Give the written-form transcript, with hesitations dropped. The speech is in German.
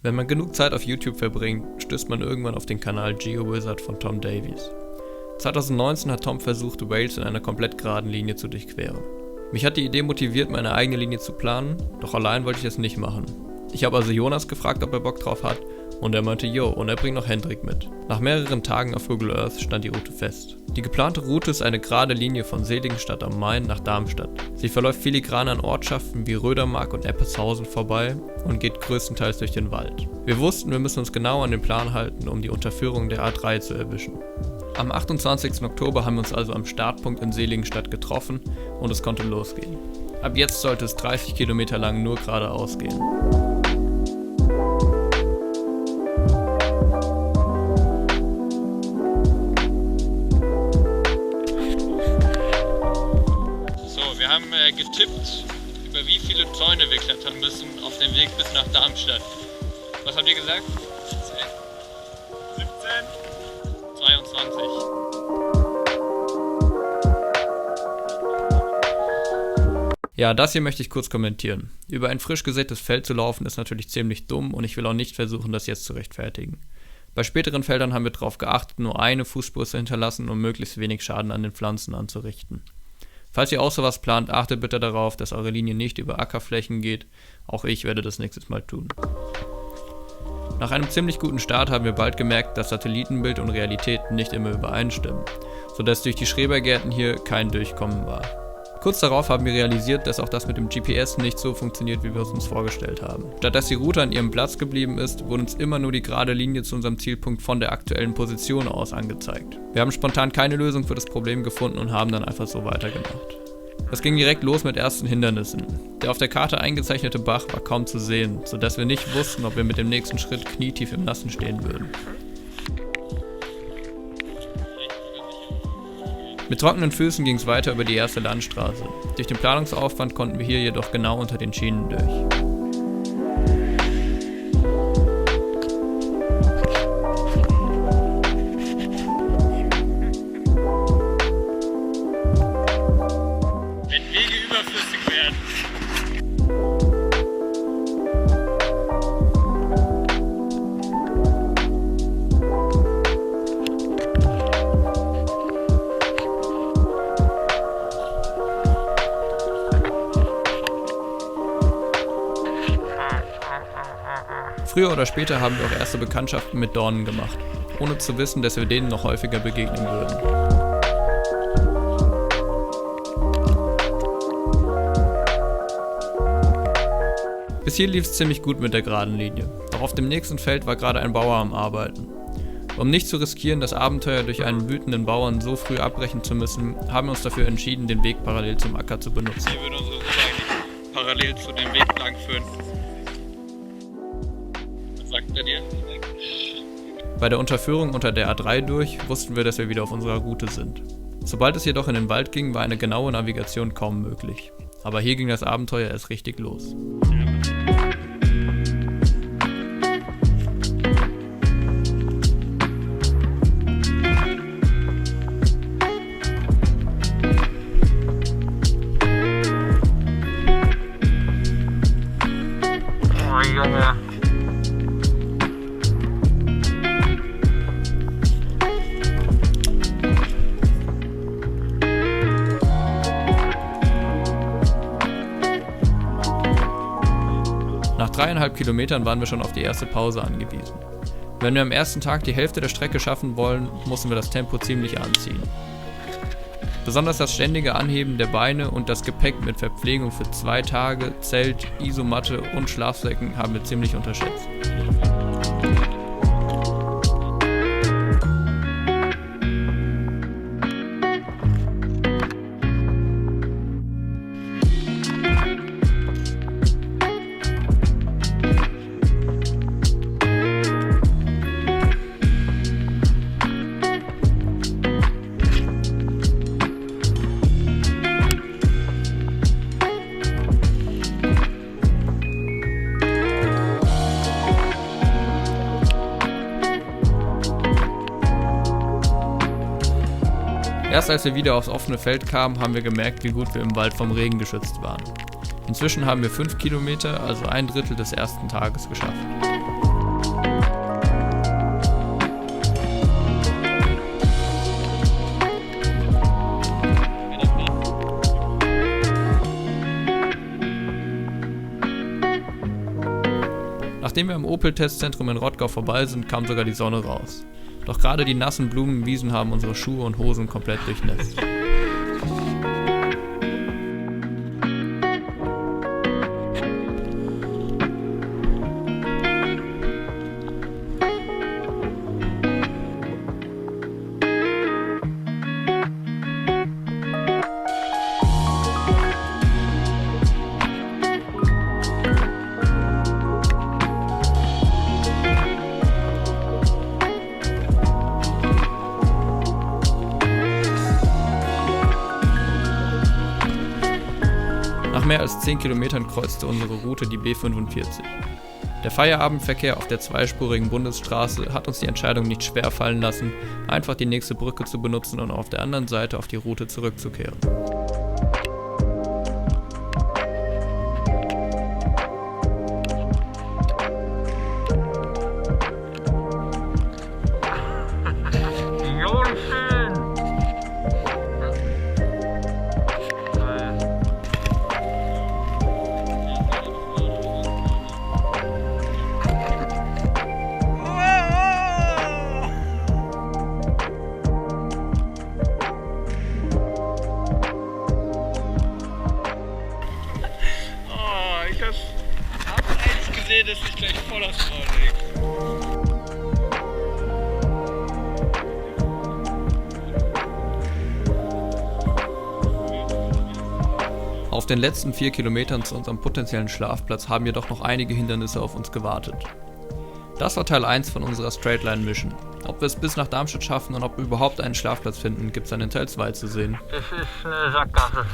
Wenn man genug Zeit auf YouTube verbringt, stößt man irgendwann auf den Kanal GeoWizard von Tom Davies. 2019 hat Tom versucht, Wales in einer komplett geraden Linie zu durchqueren. Mich hat die Idee motiviert, meine eigene Linie zu planen, doch allein wollte ich das nicht machen. Ich habe also Jonas gefragt, ob er Bock drauf hat, und er meinte, yo, und er bringt noch Hendrik mit. Nach mehreren Tagen auf Google Earth stand die Route fest. Die geplante Route ist eine gerade Linie von Seligenstadt am Main nach Darmstadt. Sie verläuft filigran an Ortschaften wie Rödermark und Eppeshausen vorbei und geht größtenteils durch den Wald. Wir wussten, wir müssen uns genau an den Plan halten, um die Unterführung der A3 zu erwischen. Am 28. Oktober haben wir uns also am Startpunkt in Seligenstadt getroffen und es konnte losgehen. Ab jetzt sollte es 30 Kilometer lang nur geradeaus gehen. Wir haben getippt, über wie viele Zäune wir klettern müssen auf dem Weg bis nach Darmstadt. Was habt ihr gesagt? 17? 22. Ja, das hier möchte ich kurz kommentieren. Über ein frisch gesätes Feld zu laufen ist natürlich ziemlich dumm und ich will auch nicht versuchen, das jetzt zu rechtfertigen. Bei späteren Feldern haben wir darauf geachtet, nur eine Fußspur zu hinterlassen, um möglichst wenig Schaden an den Pflanzen anzurichten. Falls ihr auch sowas plant, achtet bitte darauf, dass eure Linie nicht über Ackerflächen geht. Auch ich werde das nächstes Mal tun. Nach einem ziemlich guten Start haben wir bald gemerkt, dass Satellitenbild und Realität nicht immer übereinstimmen, sodass durch die Schrebergärten hier kein Durchkommen war. Kurz darauf haben wir realisiert, dass auch das mit dem GPS nicht so funktioniert, wie wir es uns vorgestellt haben. Statt dass die Route an ihrem Platz geblieben ist, wurde uns immer nur die gerade Linie zu unserem Zielpunkt von der aktuellen Position aus angezeigt. Wir haben spontan keine Lösung für das Problem gefunden und haben dann einfach so weitergemacht. Es ging direkt los mit ersten Hindernissen. Der auf der Karte eingezeichnete Bach war kaum zu sehen, sodass wir nicht wussten, ob wir mit dem nächsten Schritt knietief im Nassen stehen würden. Mit trockenen Füßen ging es weiter über die erste Landstraße. Durch den Planungsaufwand konnten wir hier jedoch genau unter den Schienen durch. Wenn Wege überflüssig werden. Früher oder später haben wir auch erste Bekanntschaften mit Dornen gemacht, ohne zu wissen, dass wir denen noch häufiger begegnen würden. Bis hier lief es ziemlich gut mit der geraden Linie, doch auf dem nächsten Feld war gerade ein Bauer am Arbeiten. Um nicht zu riskieren, das Abenteuer durch einen wütenden Bauern so früh abbrechen zu müssen, haben wir uns dafür entschieden, den Weg parallel zum Acker zu benutzen. Hier würde unsere Route eigentlich parallel zu dem Weg lang führen. Was sagt er dir? Bei der Unterführung unter der A3 durch wussten wir, dass wir wieder auf unserer Route sind. Sobald es jedoch in den Wald ging, war eine genaue Navigation kaum möglich. Aber hier ging das Abenteuer erst richtig los. Oh Junge. Nach 3,5 Kilometern waren wir schon auf die erste Pause angewiesen. Wenn wir am ersten Tag die Hälfte der Strecke schaffen wollen, mussten wir das Tempo ziemlich anziehen. Besonders das ständige Anheben der Beine und das Gepäck mit Verpflegung für 2 Tage, Zelt, Isomatte und Schlafsäcken haben wir ziemlich unterschätzt. Erst als wir wieder aufs offene Feld kamen, haben wir gemerkt, wie gut wir im Wald vom Regen geschützt waren. Inzwischen haben wir 5 Kilometer, also 1/3 des ersten Tages geschafft. Nachdem wir im Opel-Testzentrum in Rottgau vorbei sind, kam sogar die Sonne raus. Doch gerade die nassen Blumenwiesen haben unsere Schuhe und Hosen komplett durchnässt. Nach mehr als 10 Kilometern kreuzte unsere Route die B45. Der Feierabendverkehr auf der zweispurigen Bundesstraße hat uns die Entscheidung nicht schwer fallen lassen, einfach die nächste Brücke zu benutzen und auf der anderen Seite auf die Route zurückzukehren. Ich hab eigentlich gesehen, dass ich gleich voll aufs Maul leg. Auf den letzten 4 Kilometern zu unserem potenziellen Schlafplatz haben jedoch noch einige Hindernisse auf uns gewartet. Das war Teil 1 von unserer Straightline Mission. Ob wir es bis nach Darmstadt schaffen und ob wir überhaupt einen Schlafplatz finden, gibt es dann in Teil 2 zu sehen. Das ist eine Sackgasse.